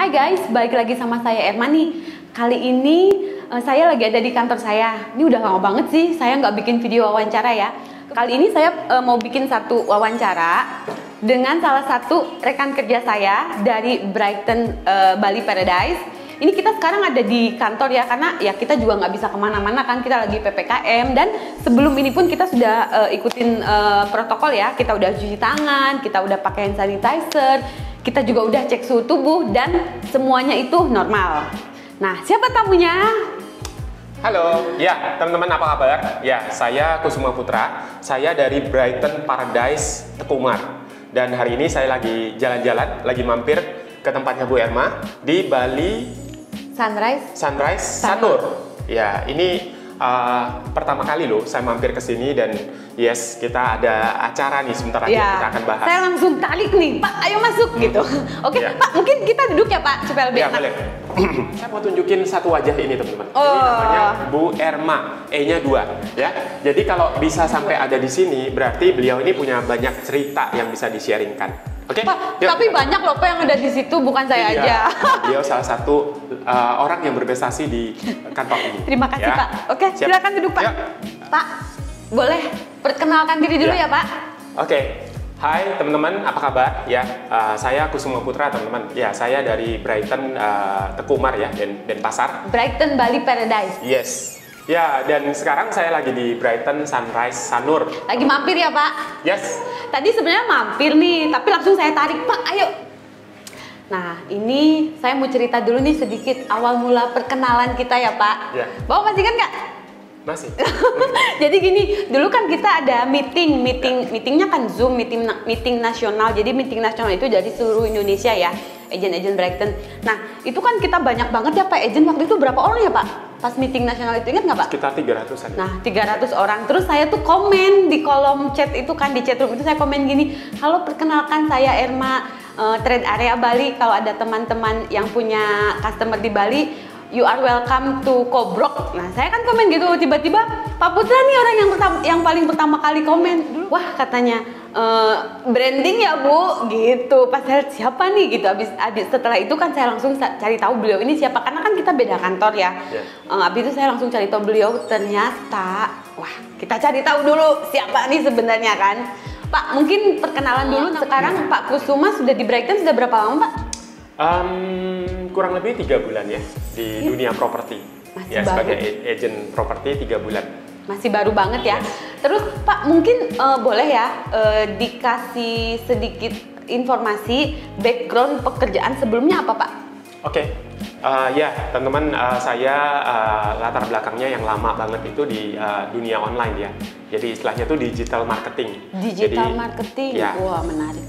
Hai guys, balik lagi sama saya Erma nih. Kali ini saya lagi ada di kantor saya. Ini udah lama banget sih saya nggak bikin video wawancara ya. Kali ini saya mau bikin satu wawancara dengan salah satu rekan kerja saya dari Brighton Bali Paradise. Ini kita sekarang ada di kantor ya, karena ya kita juga nggak bisa kemana-mana kan, kita lagi PPKM. Dan sebelum ini pun kita sudah ikutin protokol ya, kita udah cuci tangan, kita udah pakai hand sanitizer, kita juga udah cek suhu tubuh dan semuanya itu normal. Nah, siapa tamunya? Halo, ya teman-teman apa kabar? Ya, saya Kusuma Putra, saya dari Brighton Paradise Tekumar. Dan hari ini saya lagi jalan-jalan, lagi mampir ke tempatnya Bu Erma di Bali Sunrise Sanur. Ya, ini pertama kali loh saya mampir ke sini dan yes, kita ada acara nih sebentar lagi Ya, kita akan bahas. saya langsung tarik nih, Pak, ayo masuk gitu. Oke, Ya. Pak, mungkin kita duduk ya Pak, supaya lebih Ya, enak. boleh. Saya mau tunjukin satu wajah ini teman-teman. Oh. Ini namanya Bu Erma, E-nya 2 ya. Jadi kalau bisa sampai ada di sini berarti beliau ini punya banyak cerita yang bisa di-sharingkan. Oke? Pak, Yuk. tapi banyak loh Pak yang ada di situ, bukan saya Iya, aja. Beliau salah satu orang yang berprestasi di kantor ini. Terima kasih Ya. Pak. Oke, Siap. silakan duduk Pak. Yuk. Pak, boleh perkenalkan diri dulu ya Ya. Pak? Oke. Hai teman-teman, apa kabar? Ya, saya Kusuma Putra teman-teman. Ya, saya dari Brighton Tekumar ya, Denpasar. Brighton Bali Paradise. Yes. Ya, dan sekarang saya lagi di Brighton Sunrise Sanur. Lagi mampir ya Pak? Yes. Tadi sebenarnya mampir nih, tapi langsung saya tarik, Pak, ayo. Nah, ini saya mau cerita dulu nih sedikit awal mula perkenalan kita ya Pak. Ya. Bapak masih kan nggak? Masih. Jadi gini, dulu kan kita ada meetingnya kan Zoom, meeting nasional. Jadi meeting nasional itu dari seluruh Indonesia ya, agent-agent Brighton. Nah, itu kan kita banyak banget ya Pak agent. Waktu itu berapa orang ya Pak? Pas meeting nasional itu, ingat nggak Pak? Sekitar 300-an. Nah, 300 orang. Terus saya tuh komen di kolom chat itu kan, di chat room itu saya komen gini, halo perkenalkan saya Erma, Trade Area Bali. Kalau ada teman-teman yang punya customer di Bali, you are welcome to Kobrok. Nah, saya kan komen gitu, tiba-tiba Pak Putra nih orang yang paling pertama kali komen. Wah, katanya branding ya Bu, gitu. Pas saya lihat siapa nih gitu. Abis setelah itu kan saya langsung cari tahu beliau ini siapa, karena kan kita beda kantor ya. Abis itu saya langsung cari tahu beliau, ternyata wah, kita cari tahu dulu siapa nih sebenarnya kan. Pak, mungkin perkenalan dulu. Sekarang Pak Kusuma sudah di Brighton sudah berapa lama Pak? Kurang lebih 3 bulan ya di dunia properti. Masih Ya, baru. sebagai agent properti 3 bulan. Masih baru banget ya. Terus Pak, mungkin boleh ya dikasih sedikit informasi background pekerjaan sebelumnya apa Pak? Oke. Ya, teman-teman, saya latar belakangnya yang lama banget itu di dunia online ya. Jadi istilahnya tuh digital marketing. Digital Jadi, marketing, ya, wah menarik.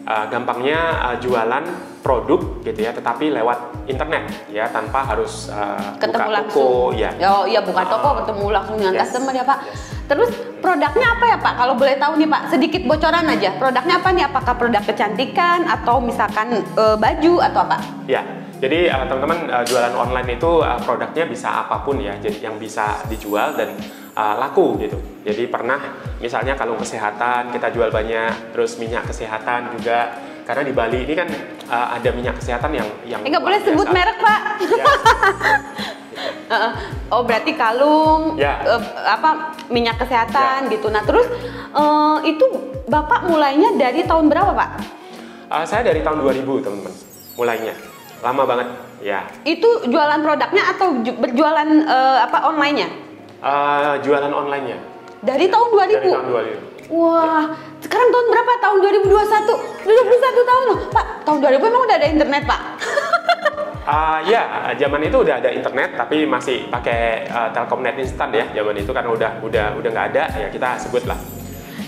gampangnya jualan produk gitu ya, tetapi lewat internet ya, tanpa harus Ketemu buka langsung. toko ya. Oh iya, buka toko, ketemu langsung dengan Yes. customer ya Pak. Yes. Terus produknya apa ya Pak? Kalau boleh tahu nih Pak, sedikit bocoran aja. Produknya apa nih? Apakah produk kecantikan atau misalkan baju atau apa? Ya, jadi teman-teman, jualan online itu produknya bisa apapun ya, jadi yang bisa dijual dan laku gitu. Jadi pernah misalnya kalung kesehatan kita jual banyak, terus minyak kesehatan juga, karena di Bali ini kan ada minyak kesehatan yang Nggak boleh luar sebut biasa. merek Pak. Ya. Oh berarti kalung, Ya. minyak kesehatan gitu. Nah terus itu Bapak mulainya dari tahun berapa Pak? Saya dari tahun 2000 teman-teman mulainya, lama banget ya. Itu jualan produknya atau berjualan online-nya? Jualan online-nya Dari tahun 2000? dari tahun 2000. Wah, sekarang tahun berapa? Tahun 2021? 21 tahun loh. Pak, tahun 2000 emang udah ada internet Pak? Ya, zaman itu udah ada internet, tapi masih pakai Telkomnet instan ya. Zaman itu kan udah nggak ada ya, kita sebut lah.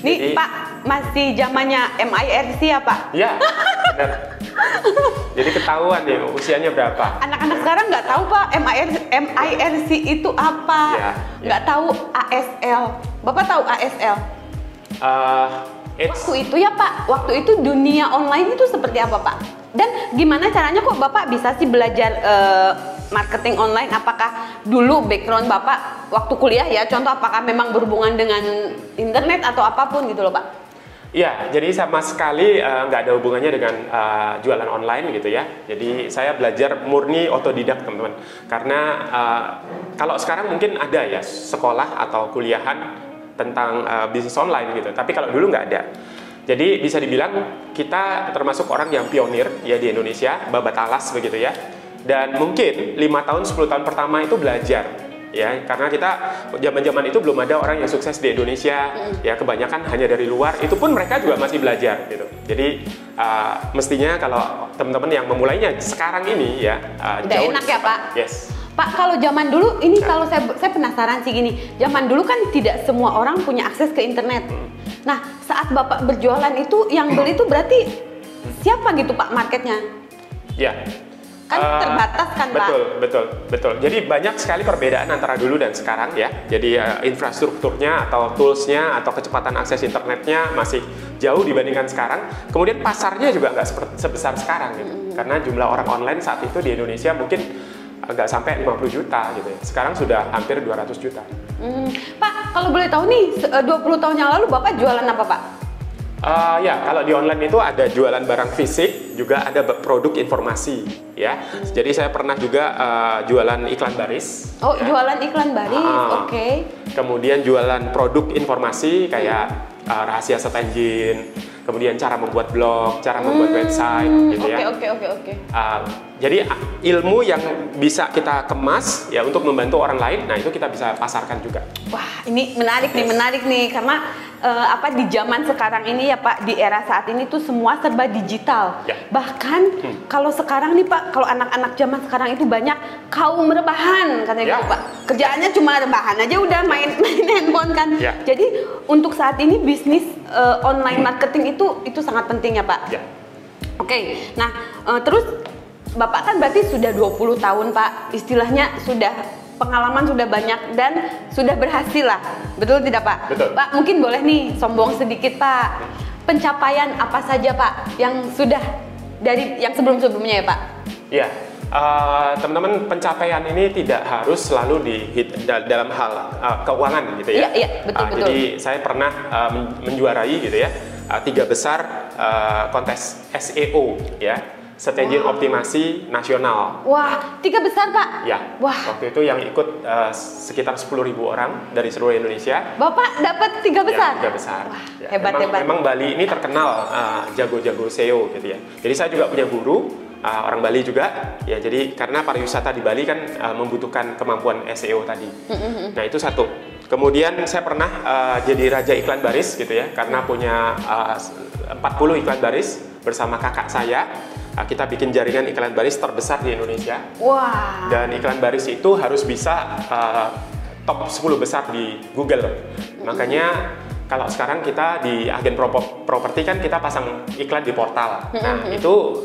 Nih Jadi- Pak, masih zamannya MIRC ya Pak? Ya, benar. Jadi ketahuan nih usianya berapa. Anak-anak sekarang nggak tahu Pak MIRC itu apa, Ya, nggak tahu ASL. Bapak tahu ASL? It's Waktu itu ya Pak, waktu itu dunia online itu seperti apa Pak? Dan gimana caranya kok Bapak bisa sih belajar marketing online? Apakah dulu background Bapak waktu kuliah ya, contoh apakah memang berhubungan dengan internet atau apapun gitu loh Pak? Iya, jadi sama sekali nggak ada hubungannya dengan jualan online gitu ya. Jadi saya belajar murni otodidak teman-teman. Karena kalau sekarang mungkin ada ya sekolah atau kuliahan tentang bisnis online gitu. Tapi kalau dulu nggak ada. Jadi bisa dibilang kita termasuk orang yang pionir ya di Indonesia, babat alas begitu ya. Dan mungkin 5 tahun, 10 tahun pertama itu belajar. Ya, karena kita zaman-zaman itu belum ada orang yang sukses di Indonesia, ya kebanyakan hanya dari luar. Itu pun mereka juga masih belajar, gitu. Jadi mestinya kalau teman-teman yang memulainya sekarang ini ya, udah jauh enak ya Pak. Yes. Pak, kalau zaman dulu ini kalau saya penasaran sih gini, zaman dulu kan tidak semua orang punya akses ke internet. Nah, saat Bapak berjualan itu yang beli itu berarti siapa gitu Pak marketnya? Ya. Kan terbatas kan Pak? Betul. Jadi banyak sekali perbedaan antara dulu dan sekarang ya. Jadi infrastrukturnya atau toolsnya atau kecepatan akses internetnya masih jauh dibandingkan sekarang. Kemudian pasarnya juga nggak sebesar sekarang gitu. Karena jumlah orang online saat itu di Indonesia mungkin nggak sampai 50 juta gitu ya. Sekarang sudah hampir 200 juta. Pak, kalau boleh tahu nih, 20 tahun yang lalu Bapak jualan apa Pak? Ya, kalau di online itu ada jualan barang fisik, juga ada produk informasi, ya. Jadi saya pernah juga jualan iklan baris. Oh, ya. jualan iklan baris, oke. Kemudian jualan produk informasi kayak rahasia search engine, kemudian cara membuat blog, cara membuat website, gitu ya. Oke. Jadi ilmu yang bisa kita kemas ya untuk membantu orang lain, nah itu kita bisa pasarkan juga. Wah, ini menarik nih, karena di zaman sekarang ini ya Pak, di era saat ini tuh semua serba digital. Ya. Bahkan kalau sekarang nih Pak, kalau anak-anak zaman sekarang itu banyak kaum rebahan katanya gitu Pak. Kerjaannya cuma rebahan aja udah main handphone kan. Ya. Jadi untuk saat ini bisnis online marketing itu sangat penting ya Pak. Ya. Oke. Nah, terus Bapak kan berarti sudah 20 tahun Pak, istilahnya sudah pengalaman sudah banyak dan sudah berhasil lah, betul tidak Pak? Betul. Pak, mungkin boleh nih sombong sedikit Pak, pencapaian apa saja Pak yang sudah dari yang sebelum-sebelumnya ya Pak? Ya, teman-teman, pencapaian ini tidak harus selalu dalam hal keuangan gitu ya. Iya, betul. Jadi saya pernah menjuarai gitu ya 3 besar kontes SEO ya. Search Engine Optimasi Nasional. Wah, 3 besar Pak? Ya, wah. Waktu itu yang ikut sekitar 10.000 orang dari seluruh Indonesia. Bapak dapat 3 besar? Ya, 3 besar. Wah, ya, hebat. Memang Bali ini terkenal jago-jago SEO gitu ya. Jadi saya juga punya guru, orang Bali juga. Ya, jadi karena pariwisata di Bali kan membutuhkan kemampuan SEO tadi. Nah, itu satu. Kemudian saya pernah jadi raja iklan baris gitu ya, karena punya 40 iklan baris bersama kakak saya. Kita bikin jaringan iklan baris terbesar di Indonesia. Wah. Dan iklan baris itu harus bisa top 10 besar di Google. Makanya kalau sekarang kita di agen properti kan kita pasang iklan di portal. Nah, itu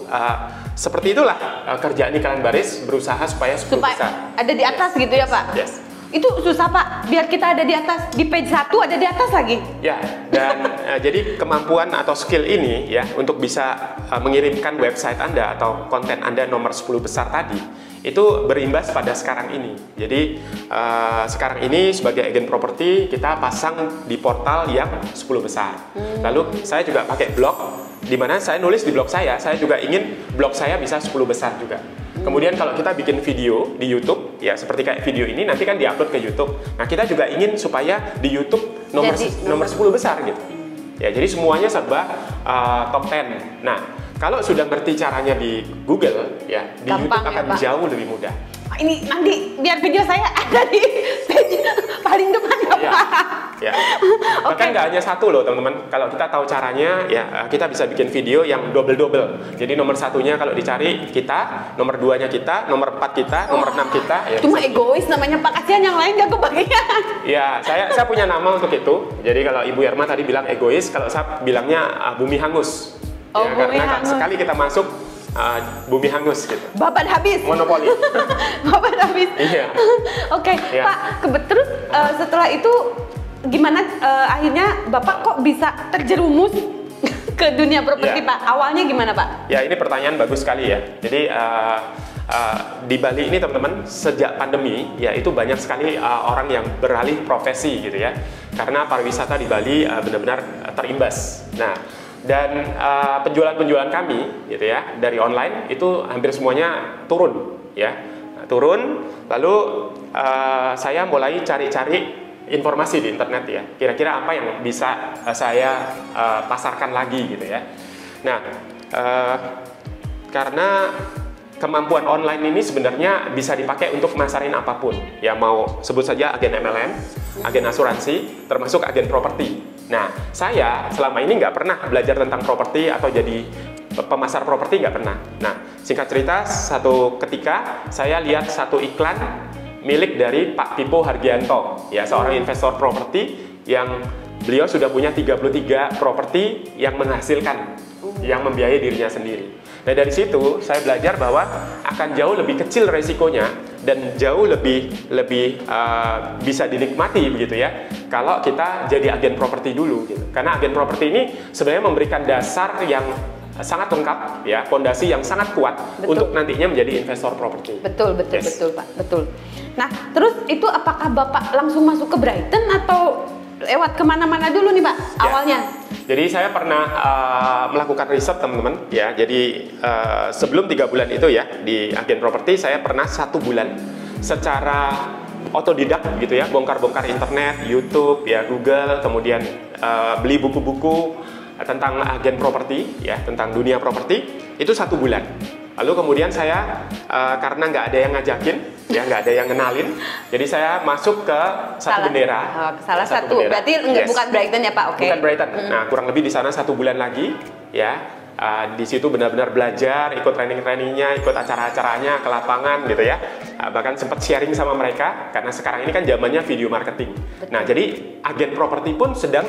seperti itulah kerjaan iklan baris, berusaha supaya 10 besar. Ada di atas gitu ya Pak? Yes. Itu susah Pak, biar kita ada di atas, di page 1 ada di atas lagi. Ya, dan jadi kemampuan atau skill ini ya untuk bisa mengirimkan website Anda atau konten Anda nomor 10 besar tadi itu berimbas pada sekarang ini. Jadi sekarang ini sebagai agen properti kita pasang di portal yang 10 besar. Lalu saya juga pakai blog, di mana saya nulis di blog saya juga ingin blog saya bisa 10 besar juga. Kemudian kalau kita bikin video di YouTube, ya seperti kayak video ini nanti kan diupload ke YouTube. Nah, kita juga ingin supaya di YouTube nomor 10 besar gitu. Ya, jadi semuanya serba top 10. Nah, kalau sudah ngerti caranya di Google, ya di Gampang YouTube akan jauh lebih mudah. Ini nanti biar video saya ada di page paling depan ya Pak. Ya. Bahkan nggak hanya satu loh teman-teman. Kalau kita tahu caranya, ya kita bisa bikin video yang double. Jadi nomor 1-nya kalau dicari kita, nomor 2-nya kita, nomor 4 kita, nomor 6 kita. Ya, cuma egois namanya Pak, kasihan yang lain gak kebagian. Ya, saya punya nama untuk itu. Jadi kalau Ibu Irma tadi bilang egois, kalau saya bilangnya bumi hangus. Oh, ya, bumi karena hangus. sekali kita masuk bumi hangus gitu. Babat habis. Monopoli. Babat habis. Iya. Oke, Ya. Pak, terus setelah itu gimana akhirnya Bapak kok bisa terjerumus ke dunia properti Pak? Awalnya gimana Pak? Ya, ini pertanyaan bagus sekali ya. Jadi di Bali ini teman-teman, sejak pandemi ya itu banyak sekali orang yang beralih profesi gitu ya. Karena pariwisata di Bali benar-benar terimbas. Nah, dan penjualan-penjualan kami gitu ya dari online itu hampir semuanya turun ya. Turun, lalu saya mulai cari-cari informasi di internet ya, kira-kira apa yang bisa saya pasarkan lagi gitu ya. Nah, karena kemampuan online ini sebenarnya bisa dipakai untuk masarin apapun ya, mau sebut saja agen MLM, agen asuransi, termasuk agen properti. Nah, saya selama ini nggak pernah belajar tentang properti atau jadi pemasar properti, nggak pernah. Nah, singkat cerita, satu ketika saya lihat satu iklan milik dari Pak Pipo Hargianto, ya seorang investor properti yang beliau sudah punya 33 properti yang menghasilkan, yang membiayai dirinya sendiri. Nah, dari situ saya belajar bahwa akan jauh lebih kecil resikonya dan jauh lebih bisa dinikmati begitu ya kalau kita jadi agen properti dulu gitu. Karena agen properti ini sebenarnya memberikan dasar yang sangat lengkap ya, fondasi yang sangat kuat. Betul. Untuk nantinya menjadi investor properti. Betul Pak, betul. Nah, terus itu apakah Bapak langsung masuk ke Brighton atau lewat kemana-mana dulu nih Pak awalnya? Jadi saya pernah melakukan riset teman-teman ya. Jadi sebelum 3 bulan itu ya di agen properti, saya pernah 1 bulan secara otodidak gitu ya, bongkar-bongkar internet, YouTube ya, Google, kemudian beli buku-buku tentang agen properti ya, tentang dunia properti itu 1 bulan. Lalu kemudian saya karena nggak ada yang ngajakin ya, nggak ada yang kenalin, jadi saya masuk ke satu bendera. Salah satu bendera. Berarti bukan Brighton ya Pak? Oke. Bukan Brighton. Nah, kurang lebih di sana 1 bulan lagi ya. Di situ benar-benar belajar, ikut training-trainingnya, ikut acara-acaranya ke lapangan gitu ya. Bahkan sempat sharing sama mereka karena sekarang ini kan zamannya video marketing. Nah, jadi agen properti pun sedang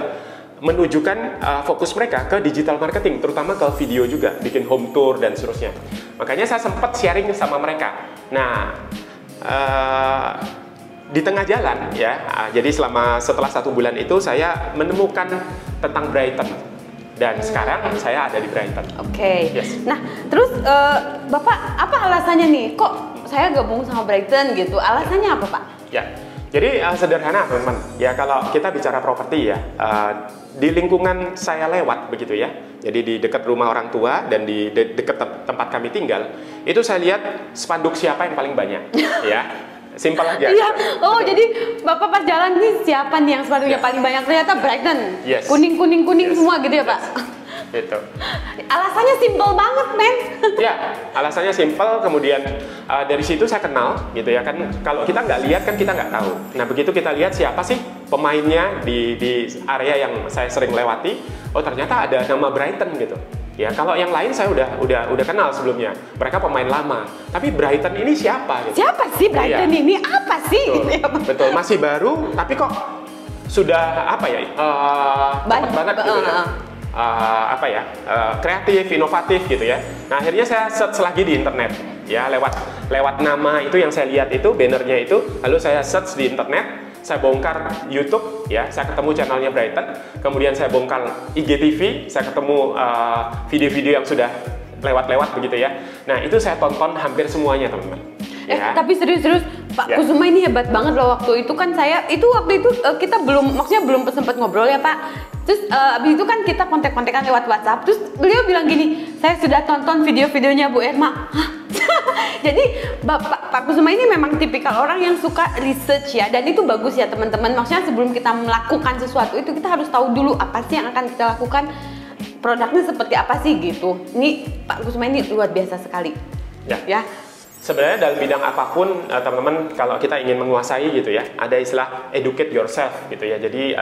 menunjukkan fokus mereka ke digital marketing, terutama ke video juga, bikin home tour dan seterusnya. Makanya saya sempat sharing sama mereka. Nah, di tengah jalan ya, jadi setelah 1 bulan itu saya menemukan tentang Brighton dan sekarang saya ada di Brighton. Oke. Yes. Nah, terus Bapak apa alasannya nih? Kok saya gabung sama Brighton gitu? Alasannya apa Pak? Ya. Jadi sederhana teman-teman, ya kalau kita bicara properti ya, di lingkungan saya lewat begitu ya, jadi di dekat rumah orang tua dan di dekat tempat kami tinggal, itu saya lihat spanduk siapa yang paling banyak, ya, simpel aja. Iya, oh betul. Jadi Bapak pas jalan nih siapa nih yang spanduknya paling banyak, ternyata Brighton, kuning semua gitu ya Pak? Gitu. Alasannya simpel banget men. Ya, alasannya simpel. Kemudian dari situ saya kenal gitu ya kan. Kalau kita nggak lihat kan kita nggak tahu. Nah, begitu kita lihat siapa sih pemainnya di area yang saya sering lewati, oh ternyata ada nama Brighton gitu. Ya, kalau yang lain saya udah kenal sebelumnya. Mereka pemain lama. Tapi Brighton ini siapa gitu? Siapa sih Brighton ini? Apa sih? Betul, betul, masih baru tapi kok sudah apa ya? Cepat banget gitu ya. Kreatif, inovatif gitu ya. Nah, akhirnya saya search lagi di internet ya, lewat nama itu yang saya lihat itu, bannernya itu, lalu saya search di internet, saya bongkar YouTube ya, saya ketemu channelnya Brighton, kemudian saya bongkar IGTV, saya ketemu video-video yang sudah lewat begitu ya. Nah, itu saya tonton hampir semuanya teman-teman. Ya. Tapi serius Pak Kusuma ini hebat banget loh. Waktu itu kan waktu itu kita belum sempat ngobrol ya Pak. Terus abis itu kan kita kontak-kontakan lewat WhatsApp. Terus beliau bilang gini, saya sudah tonton video-videonya Bu Erma. Hah? Jadi Pak Kusuma ini memang tipikal orang yang suka research ya, dan itu bagus ya teman-teman. Maksudnya sebelum kita melakukan sesuatu itu kita harus tahu dulu apa sih yang akan kita lakukan, produknya seperti apa sih gitu. Ini Pak Kusuma ini luar biasa sekali. Ya. Sebenarnya dalam bidang apapun teman-teman, kalau kita ingin menguasai gitu ya, ada istilah educate yourself gitu ya. Jadi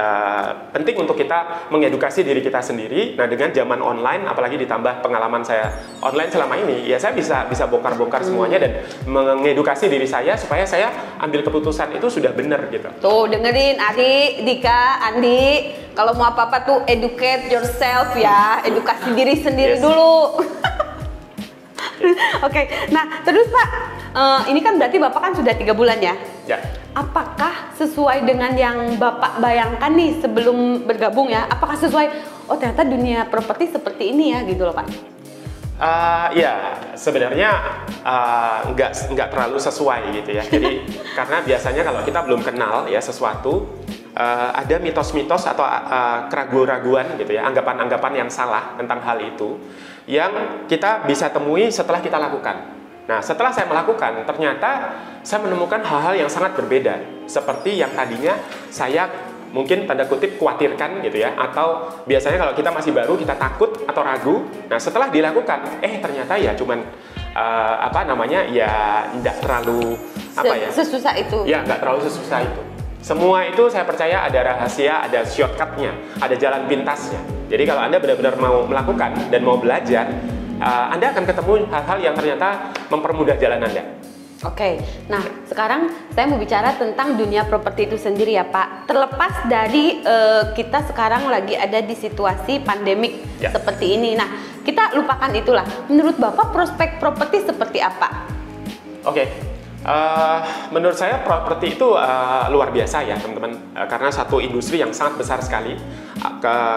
penting untuk kita mengedukasi diri kita sendiri. Nah, dengan zaman online, apalagi ditambah pengalaman saya online selama ini, ya saya bisa bongkar-bongkar semuanya dan mengedukasi diri saya supaya saya ambil keputusan itu sudah benar gitu. Tuh dengerin Ari, Dika, Andi, kalau mau apa-apa tuh educate yourself ya, edukasi diri sendiri dulu. Oke, nah terus Pak, ini kan berarti Bapak kan sudah 3 bulan ya? Ya. Apakah sesuai dengan yang Bapak bayangkan nih sebelum bergabung ya? Apakah sesuai, oh ternyata dunia properti seperti ini ya gitu loh Pak. Ya sebenarnya nggak terlalu sesuai gitu ya. Jadi karena biasanya kalau kita belum kenal ya sesuatu, ada mitos-mitos atau keraguan-raguan gitu ya, anggapan-anggapan yang salah tentang hal itu yang kita bisa temui setelah kita lakukan. Nah, setelah saya melakukan, ternyata saya menemukan hal-hal yang sangat berbeda. Seperti yang tadinya saya mungkin tanda kutip khawatirkan gitu ya, atau biasanya kalau kita masih baru kita takut atau ragu. Nah, setelah dilakukan, ternyata ya cuman ya tidak terlalu sesusah itu. Ya, nggak terlalu sesusah itu. Semua itu saya percaya ada rahasia, ada shortcutnya, ada jalan pintasnya. Jadi kalau Anda benar-benar mau melakukan dan mau belajar, Anda akan ketemu hal-hal yang ternyata mempermudah jalan Anda. Oke, nah sekarang saya mau bicara tentang dunia properti itu sendiri ya Pak. Terlepas dari kita sekarang lagi ada di situasi pandemik seperti ini. Nah, kita lupakan itulah. Menurut Bapak prospek properti seperti apa? Oke, menurut saya properti itu luar biasa ya teman-teman. Karena satu industri yang sangat besar sekali.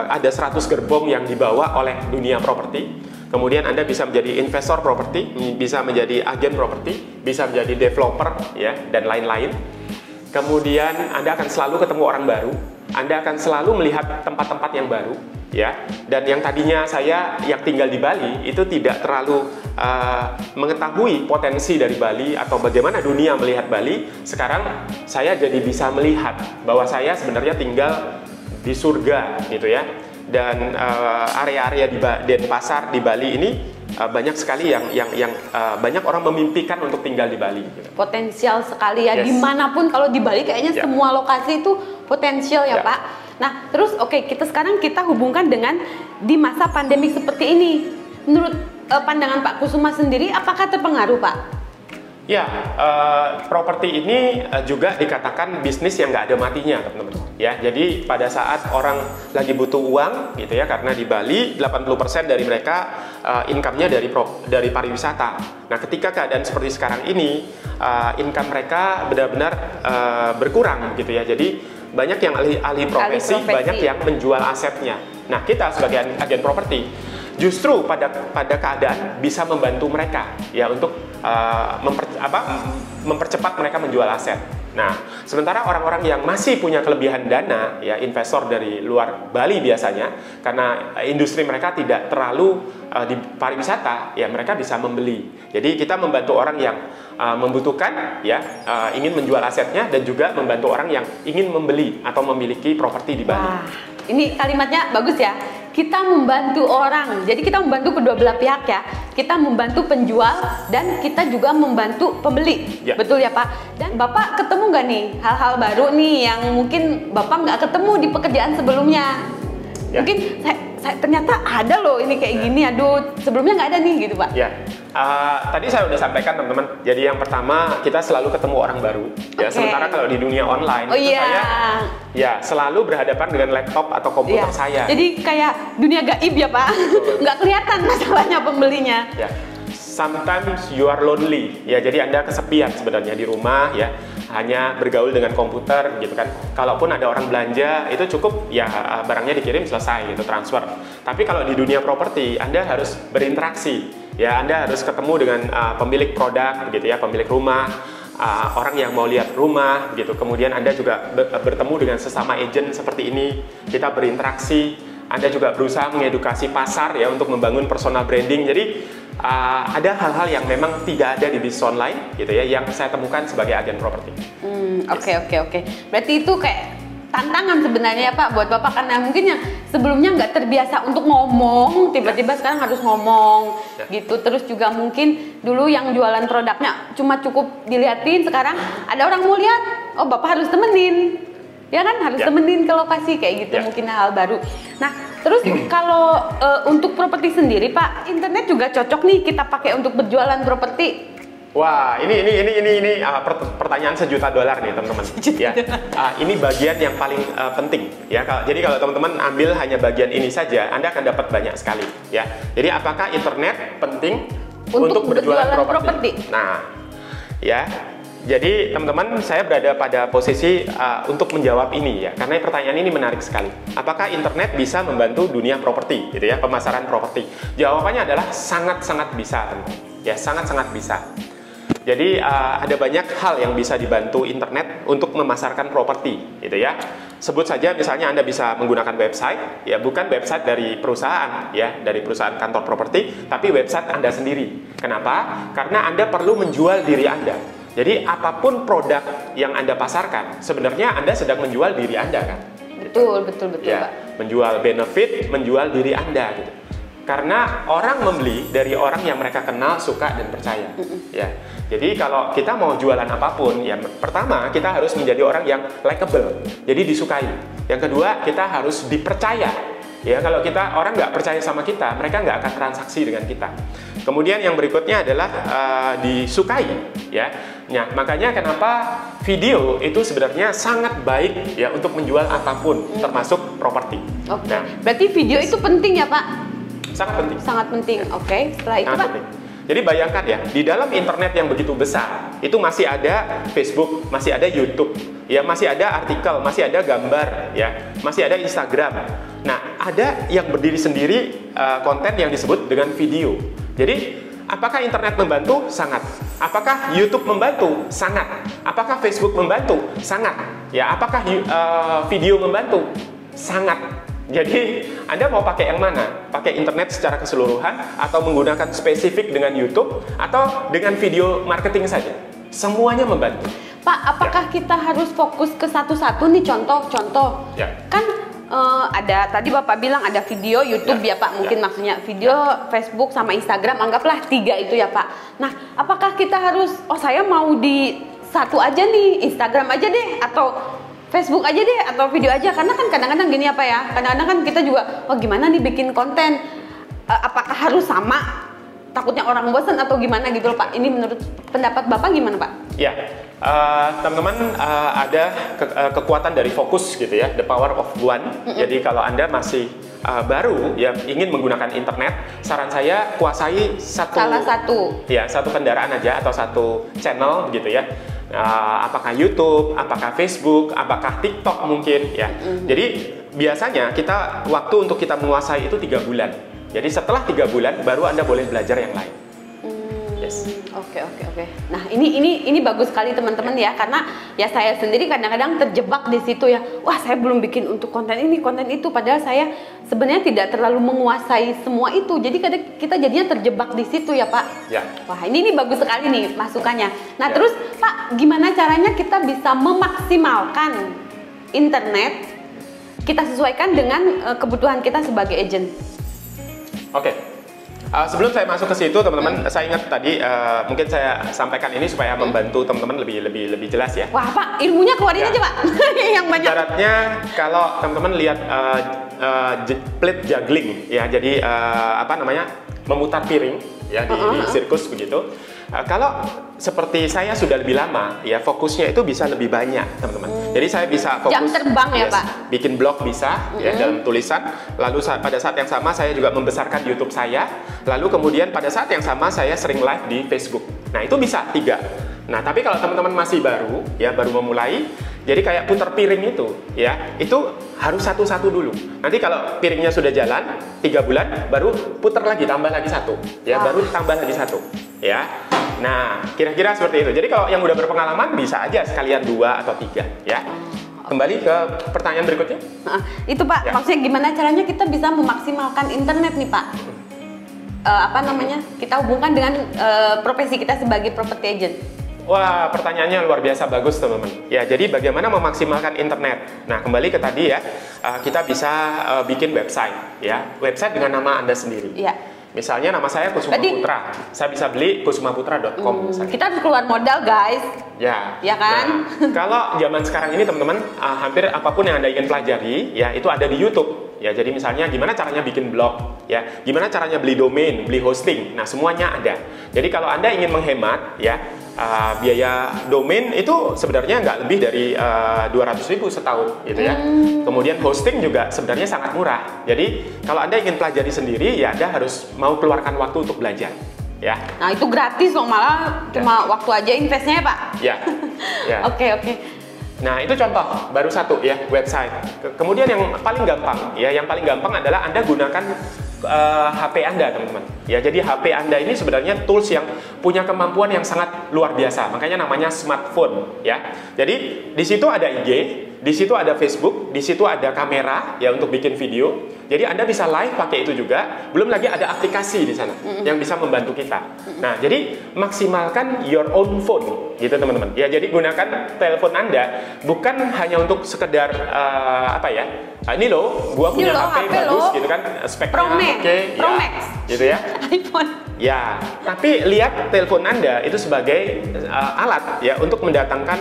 Ada 100 gerbong yang dibawa oleh dunia properti. Kemudian Anda bisa menjadi investor properti, bisa menjadi agen properti, bisa menjadi developer ya, dan lain-lain. Kemudian Anda akan selalu ketemu orang baru, Anda akan selalu melihat tempat-tempat yang baru ya. Dan yang tadinya saya yang tinggal di Bali itu tidak terlalu mengetahui potensi dari Bali atau bagaimana dunia melihat Bali. Sekarang saya jadi bisa melihat bahwa saya sebenarnya tinggal di surga gitu ya. Dan area-area di Denpasar di Bali ini banyak sekali yang banyak orang memimpikan untuk tinggal di Bali. Gitu. Potensial sekali ya, dimanapun kalau di Bali kayaknya semua lokasi itu potensial ya Pak. Nah terus kita sekarang kita hubungkan dengan di masa pandemi seperti ini. Menurut pandangan Pak Kusuma sendiri, apakah terpengaruh Pak? Ya, properti ini juga dikatakan bisnis yang nggak ada matinya, teman-teman. Ya, jadi pada saat orang lagi butuh uang, gitu ya, karena di Bali 80% dari mereka income-nya dari pariwisata. Nah, ketika keadaan seperti sekarang ini, income mereka benar-benar berkurang, gitu ya. Jadi banyak yang alih profesi, banyak yang menjual asetnya. Nah, kita sebagai agen properti justru pada keadaan bisa membantu mereka ya untuk mempercepat mereka menjual aset. Nah, sementara orang-orang yang masih punya kelebihan dana ya, investor dari luar Bali biasanya, karena industri mereka tidak terlalu di pariwisata ya, mereka bisa membeli. Jadi kita membantu orang yang membutuhkan ya, ingin menjual asetnya, dan juga membantu orang yang ingin membeli atau memiliki properti di Bali. Wah, ini kalimatnya bagus ya. Kita membantu orang, jadi kita membantu kedua belah pihak ya. Kita membantu penjual dan kita juga membantu pembeli, betul ya Pak? Dan Bapak ketemu nggak nih hal-hal baru nih yang mungkin Bapak nggak ketemu di pekerjaan sebelumnya? Mungkin saya ternyata ada loh ini kayak gini, aduh sebelumnya nggak ada nih gitu Pak. Ya, tadi saya udah sampaikan teman-teman. Jadi yang pertama kita selalu ketemu orang baru. Ya, sementara kalau di dunia online saya selalu berhadapan dengan laptop atau komputer saya. Jadi kayak dunia gaib ya Pak, nggak kelihatan masalahnya pembelinya. Ya. Sometimes you are lonely. Ya, jadi Anda kesepian sebenarnya di rumah ya, hanya bergaul dengan komputer gitu kan. Kalaupun ada orang belanja itu cukup ya, barangnya dikirim selesai gitu, transfer. Tapi kalau di dunia properti Anda harus berinteraksi. Ya, Anda harus ketemu dengan pemilik produk gitu ya, pemilik rumah, orang yang mau lihat rumah gitu. Kemudian Anda juga bertemu dengan sesama agent seperti ini. Kita berinteraksi. Anda juga berusaha mengedukasi pasar ya untuk membangun personal branding. Jadi ada hal-hal yang memang tidak ada di bisnis online gitu ya, yang saya temukan sebagai agen properti. Oke. Berarti itu kayak tantangan sebenarnya ya Pak buat Bapak, karena mungkin yang sebelumnya nggak terbiasa untuk ngomong, tiba-tiba sekarang harus ngomong gitu. Terus juga mungkin dulu yang jualan produknya cuma cukup dilihatin, sekarang ada orang mau lihat, oh Bapak harus temenin. Ya kan, harus temenin ke lokasi kayak gitu, mungkin hal baru. Nah, terus kalau untuk properti sendiri Pak, internet juga cocok nih kita pakai untuk berjualan properti. Wah, ini pertanyaan $1 juta nih teman-teman. Ya, ini bagian yang paling penting ya. Jadi kalau teman-teman ambil hanya bagian ini saja, Anda akan dapat banyak sekali ya. Jadi apakah internet penting untuk berjualan properti? Nah, ya. Jadi teman-teman, saya berada pada posisi untuk menjawab ini ya, karena pertanyaan ini menarik sekali. Apakah internet bisa membantu dunia properti, gitu ya, pemasaran properti? Jawabannya adalah sangat-sangat bisa, teman-teman. Ya, sangat-sangat bisa. Jadi ada banyak hal yang bisa dibantu internet untuk memasarkan properti, gitu ya. Sebut saja misalnya Anda bisa menggunakan website, ya bukan website dari perusahaan, ya dari perusahaan kantor properti, tapi website Anda sendiri. Kenapa? Karena Anda perlu menjual diri Anda. Jadi apapun produk yang Anda pasarkan, sebenarnya Anda sedang menjual diri Anda kan? Betul, Ya, Pak. menjual benefit, menjual diri Anda gitu. Karena orang membeli dari orang yang mereka kenal, suka, dan percaya. Ya, jadi kalau kita mau jualan apapun, ya pertama kita harus menjadi orang yang likable, jadi disukai. Yang kedua, kita harus dipercaya. Ya, kalau orang nggak percaya sama kita, mereka nggak akan transaksi dengan kita. Kemudian yang berikutnya adalah disukai. Ya, nah makanya kenapa video itu sebenarnya sangat baik ya untuk menjual apapun, termasuk properti. Oke. Nah, Berarti video itu penting ya Pak? sangat penting. Sangat penting. Oke. Setelah itu Sangat Pak. penting. Jadi bayangkan ya, di dalam internet yang begitu besar, itu masih ada Facebook, masih ada YouTube, ya masih ada artikel, masih ada gambar, ya masih ada Instagram. Nah, ada yang berdiri sendiri konten yang disebut dengan video. Jadi, apakah internet membantu? Sangat. Apakah YouTube membantu? Sangat. Apakah Facebook membantu? Sangat. Ya, apakah video membantu? Sangat. Jadi, Anda mau pakai yang mana? Pakai internet secara keseluruhan, atau menggunakan spesifik dengan YouTube, atau dengan video marketing saja? Semuanya membantu. Pak, apakah kita harus fokus ke satu-satu nih, contoh? Ya. Kan ada, tadi Bapak bilang ada video YouTube ya Pak, mungkin maksudnya video Facebook sama Instagram, anggaplah 3 itu ya Pak. Nah, apakah kita harus, saya mau di satu aja nih, Instagram aja deh, atau Facebook aja deh, atau video aja? Karena kan kadang-kadang gini apa ya, kadang-kadang kan kita juga, gimana nih bikin konten, apakah harus sama? Takutnya orang bosan atau gimana gitu loh Pak. Ini menurut pendapat Bapak gimana Pak? Ya, teman-teman, ada kekuatan dari fokus gitu ya, the power of one. Jadi kalau Anda masih baru ya ingin menggunakan internet, saran saya kuasai Salah satu. Ya, satu kendaraan aja atau satu channel gitu ya. Apakah YouTube, apakah Facebook, apakah TikTok mungkin ya. Jadi biasanya waktu untuk kita menguasai itu 3 bulan. Jadi setelah 3 bulan baru Anda boleh belajar yang lain. Yes. Oke. Nah ini bagus sekali teman-teman ya, karena ya saya sendiri kadang-kadang terjebak di situ ya. Wah, saya belum bikin untuk konten ini, konten itu, padahal saya sebenarnya tidak terlalu menguasai semua itu. Jadi kadang kita jadinya terjebak di situ ya Pak. Ya. Wah, ini bagus sekali nih masukannya. Nah terus Pak, gimana caranya kita bisa memaksimalkan internet kita sesuaikan dengan kebutuhan kita sebagai agent? Oke. Sebelum saya masuk ke situ, teman-teman, saya ingat tadi mungkin saya sampaikan ini supaya membantu teman-teman lebih jelas ya. Wah Pak, ilmunya keluarin aja Pak. Yang banyak. Ibaratnya kalau teman-teman lihat plate juggling ya, jadi memutar piring ya di sirkus begitu. Kalau seperti saya sudah lebih lama ya, fokusnya itu bisa lebih banyak teman-teman. Jadi saya bisa fokus jam terbang ya Pak, bikin blog bisa ya dalam tulisan. Lalu pada saat yang sama saya juga membesarkan YouTube saya. Lalu kemudian pada saat yang sama saya sering live di Facebook. Nah itu bisa 3. Nah tapi kalau teman-teman masih baru memulai, jadi kayak putar piring itu ya, itu harus satu-satu dulu. Nanti kalau piringnya sudah jalan 3 bulan, baru putar lagi, tambah lagi 1 ya, baru tambah lagi 1 ya. Nah kira-kira seperti itu. Jadi kalau yang udah berpengalaman bisa aja sekalian 2 atau 3 ya. Kembali ke pertanyaan berikutnya. Itu Pak, maksudnya gimana caranya kita bisa memaksimalkan internet nih Pak? Kita hubungkan dengan profesi kita sebagai property agent. Wah, pertanyaannya luar biasa bagus teman-teman. Ya, jadi bagaimana memaksimalkan internet? Nah, kembali ke tadi ya, kita bisa bikin website ya, website dengan nama Anda sendiri. Iya. Misalnya nama saya Kusuma Putra, saya bisa beli kusumaputra.com. Kita harus keluar modal guys. Ya. Ya kan? Nah, kalau zaman sekarang ini teman-teman, hampir apapun yang Anda ingin pelajari, ya itu ada di YouTube. Ya, jadi misalnya gimana caranya bikin blog, ya, gimana caranya beli domain, beli hosting. Nah, semuanya ada. Jadi kalau Anda ingin menghemat, ya, biaya domain itu sebenarnya nggak lebih dari 200.000 setahun, gitu ya. Kemudian hosting juga sebenarnya sangat murah. Jadi kalau Anda ingin pelajari sendiri, ya Anda harus mau keluarkan waktu untuk belajar. ya. Nah itu gratis loh, malah cuma waktu aja investnya ya Pak? Ya. Ya. Oke. Nah itu contoh baru satu ya, website. Kemudian yang paling gampang ya, yang paling gampang adalah Anda gunakan HP Anda teman-teman. Ya jadi HP Anda ini sebenarnya tools yang punya kemampuan yang sangat luar biasa. Makanya namanya smartphone ya. Jadi di situ ada IG, di situ ada Facebook, di situ ada kamera ya untuk bikin video. Jadi Anda bisa live pakai itu juga. Belum lagi ada aplikasi di sana yang bisa membantu kita. Nah, jadi maksimalkan your own phone gitu teman-teman. Ya, jadi gunakan telepon Anda bukan hanya untuk sekedar apa ya? Ini loh, gua punya HP bagus gitu kan, speknya oke, Pro ya, Max. gitu ya. iPhone. Ya, tapi lihat telepon Anda itu sebagai alat ya untuk mendatangkan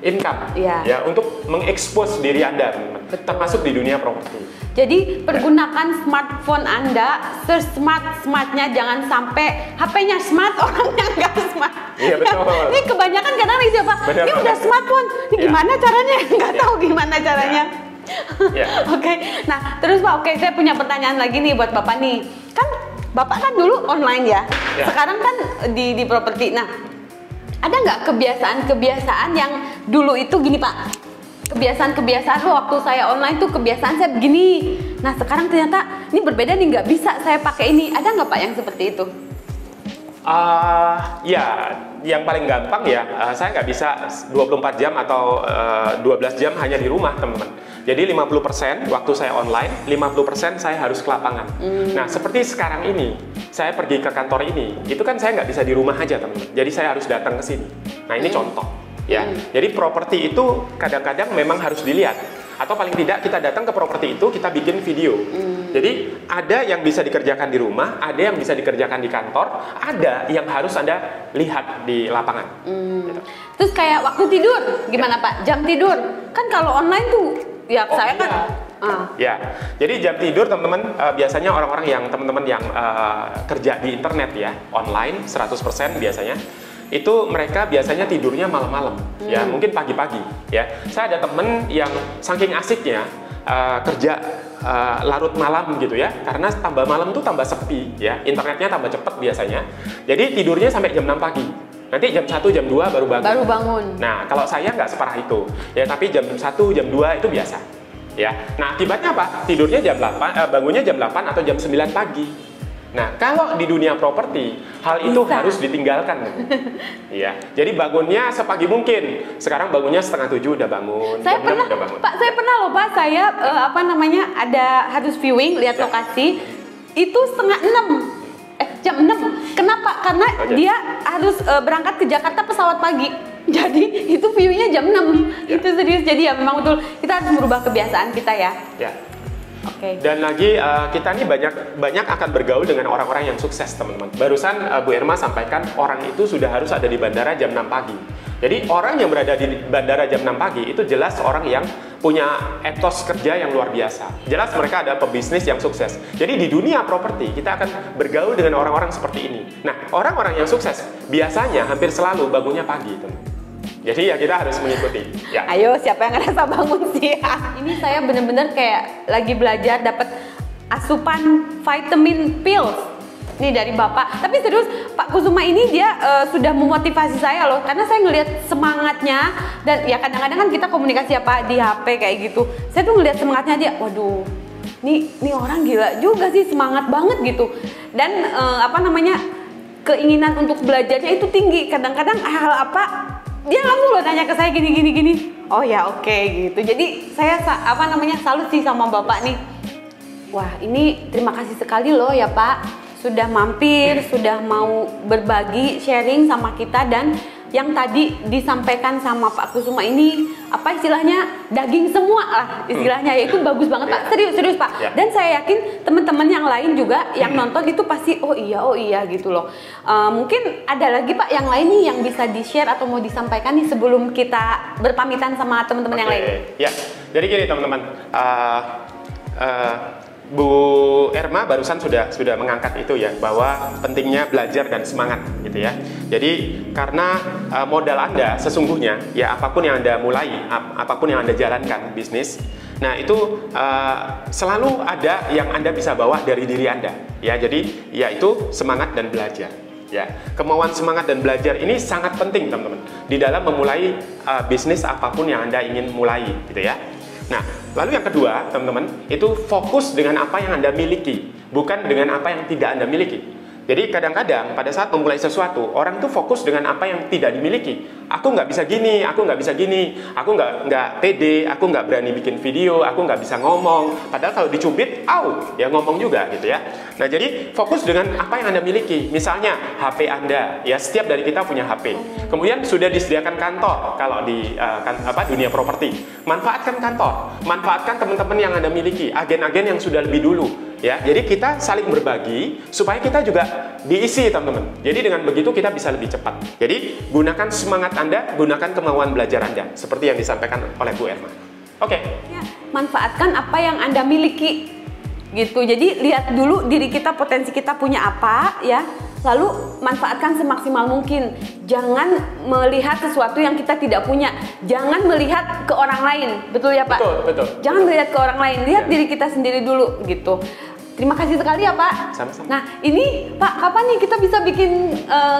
income, ya untuk mengekspos diri Anda, teman-teman, termasuk di dunia properti. Jadi pergunakan smartphone Anda sesmart-smartnya, jangan sampai HP-nya smart, orangnya nggak smart. Iya betul. Ini kebanyakan kadang itu Pak, ini udah smartphone, ini gimana caranya? Nggak tahu gimana caranya. Oke, nah terus Pak, saya punya pertanyaan lagi nih buat Bapak nih. Kan Bapak kan dulu online ya, sekarang kan di properti. Nah, ada nggak kebiasaan-kebiasaan yang dulu itu gini Pak? Kebiasaan-kebiasaan waktu saya online tuh kebiasaan saya begini. Nah sekarang ternyata ini berbeda nih, nggak bisa saya pakai ini. Ada nggak Pak yang seperti itu? Ya, yang paling gampang ya, saya nggak bisa 24 jam atau 12 jam hanya di rumah teman-teman. Jadi 50% waktu saya online, 50% saya harus ke lapangan. Nah seperti sekarang ini, saya pergi ke kantor ini, itu kan saya nggak bisa di rumah aja teman-teman. Jadi saya harus datang ke sini. Nah ini contoh. Ya, jadi properti itu kadang-kadang memang harus dilihat, atau paling tidak kita datang ke properti itu kita bikin video. Jadi ada yang bisa dikerjakan di rumah, ada yang bisa dikerjakan di kantor, ada yang harus Anda lihat di lapangan. Gitu. Terus kayak waktu tidur gimana Pak? Jam tidur kan kalau online tuh ya saya kan. Ya, jadi jam tidur teman-teman biasanya orang-orang yang teman-teman yang kerja di internet ya, online 100% biasanya. Itu mereka biasanya tidurnya malam-malam, ya mungkin pagi-pagi, ya. Saya ada temen yang saking asiknya kerja larut malam gitu ya, karena tambah malam tuh tambah sepi, ya, internetnya tambah cepet biasanya. Jadi tidurnya sampai jam 6 pagi. Nanti jam 1, jam 2 baru bangun. Nah, kalau saya nggak separah itu, ya, tapi jam 1, jam 2 itu biasa, ya. Nah, akibatnya apa? Tidurnya jam 8, bangunnya jam 8 atau jam 9 pagi. Nah, kalau di dunia properti, hal itu harus ditinggalkan. Iya. Jadi bangunnya sepagi mungkin. Sekarang bangunnya setengah 7 udah bangun. Saya pernah, Pak, saya pernah loh Pak, saya ada harus viewing, lihat lokasi, itu setengah 6. Jam 6. Kenapa? Karena dia harus berangkat ke Jakarta pesawat pagi. Jadi itu view-nya jam 6. Itu serius. Jadi ya memang betul kita harus merubah kebiasaan kita ya. Ya. Dan lagi kita nih banyak akan bergaul dengan orang-orang yang sukses teman-teman. Barusan Bu Irma sampaikan orang itu sudah harus ada di bandara jam 6 pagi. Jadi orang yang berada di bandara jam 6 pagi itu jelas orang yang punya etos kerja yang luar biasa. Jelas mereka ada pebisnis yang sukses. Jadi di dunia properti kita akan bergaul dengan orang-orang seperti ini. Nah, orang-orang yang sukses biasanya hampir selalu bangunnya pagi teman. Jadi ya kita harus mengikuti. Ya. Ayo, siapa yang ngerasa bangun siang? Ini saya bener-bener kayak lagi belajar dapat asupan vitamin pills nih dari Bapak. Tapi serius, Pak Kusuma ini dia sudah memotivasi saya loh, karena saya ngelihat semangatnya dan ya kadang-kadang kan kita komunikasi apa di HP kayak gitu. Saya tuh ngelihat semangatnya dia, waduh, nih orang gila juga sih, semangat banget gitu. Dan keinginan untuk belajarnya itu tinggi. Kadang-kadang hal apa dia langsung loh nanya ke saya gini. Oh ya oke, gitu. Jadi saya salut sih sama Bapak nih. Wah ini terima kasih sekali loh ya Pak, sudah mampir, sudah mau berbagi, sharing sama kita. Dan yang tadi disampaikan sama Pak Kusuma ini apa istilahnya, daging semua lah istilahnya, ya itu bagus banget Pak, serius Pak. Dan saya yakin teman-teman yang lain juga yang nonton itu pasti oh iya gitu loh. Mungkin ada lagi Pak yang lain nih yang bisa di-share atau mau disampaikan nih sebelum kita berpamitan sama teman-teman yang lain. Ya, jadi gini teman-teman, Bu Irma barusan sudah mengangkat itu ya, bahwa pentingnya belajar dan semangat gitu ya. Jadi karena modal Anda sesungguhnya ya, apapun yang Anda mulai, apapun yang Anda jalankan bisnis, nah itu selalu ada yang Anda bisa bawa dari diri Anda ya. Jadi yaitu semangat dan belajar. Ya, kemauan, semangat, dan belajar ini sangat penting teman-teman di dalam memulai bisnis apapun yang Anda ingin mulai, gitu ya. Nah, lalu yang kedua, teman-teman, itu fokus dengan apa yang Anda miliki, bukan dengan apa yang tidak Anda miliki. Jadi kadang-kadang pada saat memulai sesuatu, orang tuh fokus dengan apa yang tidak dimiliki. Aku nggak bisa gini, aku nggak bisa gini, aku nggak pede, aku nggak berani bikin video, aku nggak bisa ngomong. Padahal kalau dicubit, ya ngomong juga gitu ya. Nah, jadi fokus dengan apa yang Anda miliki. Misalnya HP Anda, ya setiap dari kita punya HP. Kemudian sudah disediakan kantor kalau di dunia properti. Manfaatkan kantor, manfaatkan teman-teman yang Anda miliki, agen-agen yang sudah lebih dulu. Ya, jadi kita saling berbagi supaya kita juga diisi, teman-teman. Jadi dengan begitu kita bisa lebih cepat. Jadi gunakan semangat Anda, gunakan kemauan belajar Anda, seperti yang disampaikan oleh Bu Erma. Oke. Ya, manfaatkan apa yang Anda miliki, gitu. Jadi lihat dulu diri kita, potensi kita punya apa, ya. Lalu manfaatkan semaksimal mungkin. Jangan melihat sesuatu yang kita tidak punya. Jangan melihat ke orang lain, betul ya Pak? Betul, betul. Jangan melihat ke orang lain, lihat diri kita sendiri dulu, gitu. Terima kasih sekali ya Pak. Sama-sama. Nah ini Pak, kapan nih kita bisa bikin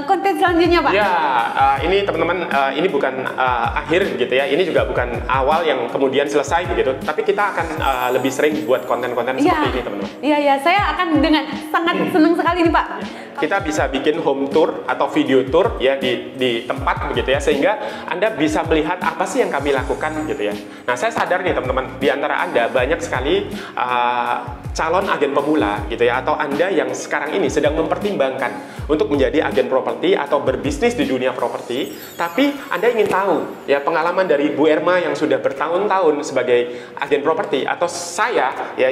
konten selanjutnya Pak? Ya, ini teman-teman, ini bukan akhir gitu ya. Ini juga bukan awal yang kemudian selesai begitu. Tapi kita akan lebih sering buat konten-konten seperti ini teman-teman. Iya, saya akan dengan sangat senang sekali nih Pak. Kita bisa bikin home tour atau video tour ya di tempat begitu ya, sehingga Anda bisa melihat apa sih yang kami lakukan gitu ya. Nah, saya sadar nih teman-teman, di antara Anda banyak sekali calon agen pemula gitu ya, atau Anda yang sekarang ini sedang mempertimbangkan untuk menjadi agen properti atau berbisnis di dunia properti, tapi Anda ingin tahu ya pengalaman dari Bu Erma yang sudah bertahun-tahun sebagai agen properti, atau saya ya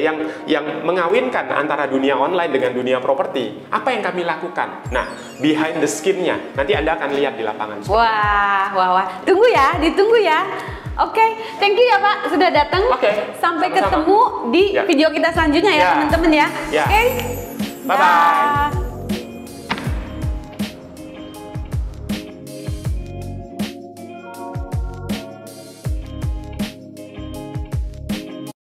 yang mengawinkan antara dunia online dengan dunia properti. Apa yang kami lakukan? Nah, behind the skin-nya nanti Anda akan lihat di lapangan. Wah. Tunggu ya, ditunggu ya. Oke, thank you ya Pak sudah datang. Sampai sama-sama. ketemu di video kita selanjutnya ya teman-teman ya. Oke. Bye-bye.